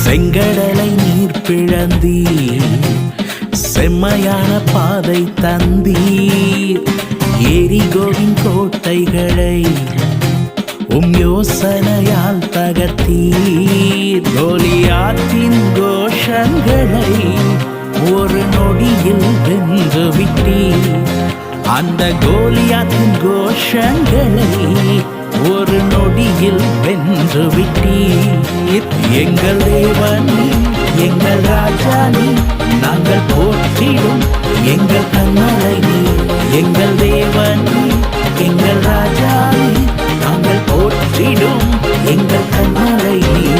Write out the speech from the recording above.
செங்கடலை நீர் பிழந்தீர், செம்மையான பாதை தந்தீர். எரிகோவின் கோட்டைகளை யோசனையால் தகர்த்தீர். கோலியாத்தின் கோஷங்களை ஒரு நொடியில் வென்று விட்டீர். அந்த கோலியாத்தின் கோஷங்களை ஒரு நொடியில் வென்று விட்டீர். எங்கள் தேவன் நீ, எங்கள் ராஜா நீ, நாங்கள் போற்றிடும் எங்கள் கண்மலை நீ. எங்கள் தேவன் நீ, எங்கள் ராஜா நீ, நாங்கள் போற்றிடும் எங்கள் கண்மலை நீ.